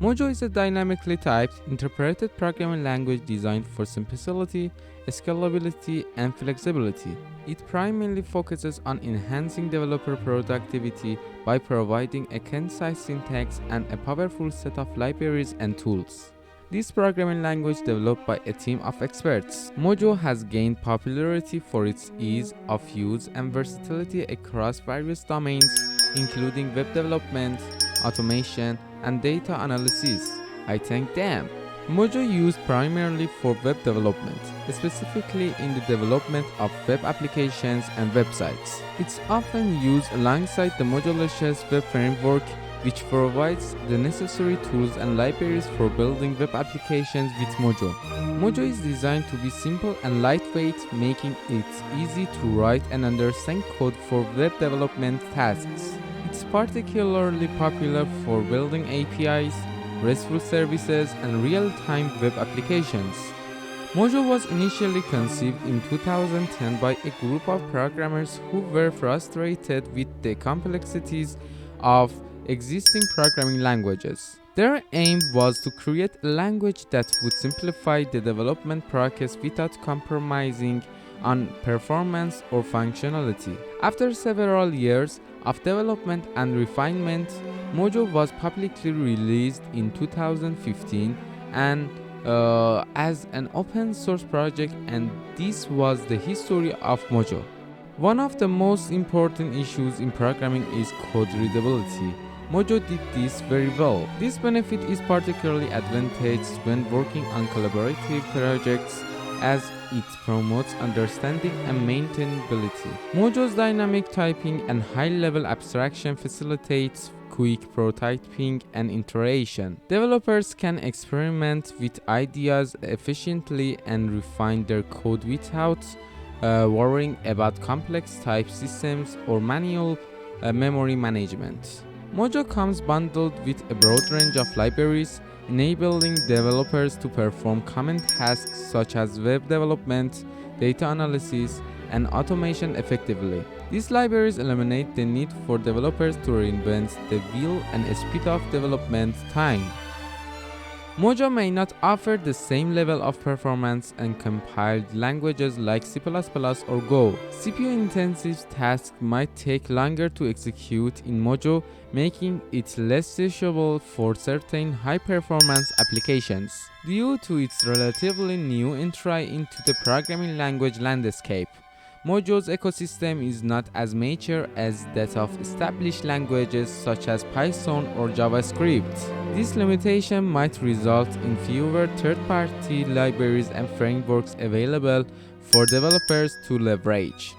Mojo is a dynamically typed, interpreted programming language designed for simplicity, scalability, and flexibility. It primarily focuses on enhancing developer productivity by providing a concise syntax and a powerful set of libraries and tools. This programming language developed by a team of experts. Mojo has gained popularity for its ease of use and versatility across various domains, including web development, automation, and data analysis. I thank them. Mojo used primarily for web development, specifically in the development of web applications and websites. It's often used alongside the Modulicious web framework, which provides the necessary tools and libraries for building web applications with Mojo. Mojo is designed to be simple and lightweight, making it easy to write and understand code for web development tasks. It's particularly popular for building APIs, RESTful services, and real-time web applications. Mojo was initially conceived in 2010 by a group of programmers who were frustrated with the complexities of existing programming languages. Their aim was to create a language that would simplify the development process without compromising on performance or functionality. After several years of development and refinement, Mojo was publicly released in 2015 and as an open source project, and this was the history of Mojo. One of the most important issues in programming is code readability. Mojo did this very well. This benefit is particularly advantageous when working on collaborative projects, as it promotes understanding and maintainability. Mojo's dynamic typing and high-level abstraction facilitates quick prototyping and iteration. Developers can experiment with ideas efficiently and refine their code without worrying about complex type systems or manual memory management. Mojo comes bundled with a broad range of libraries, enabling developers to perform common tasks such as web development, data analysis, and automation effectively. These libraries eliminate the need for developers to reinvent the wheel and speed up development time. Mojo may not offer the same level of performance and compiled languages like C++ or Go. CPU-intensive tasks might take longer to execute in Mojo, making it less suitable for certain high-performance applications. Due to its relatively new entry into the programming language landscape, Mojo's ecosystem is not as mature as that of established languages such as Python or JavaScript. This limitation might result in fewer third-party libraries and frameworks available for developers to leverage.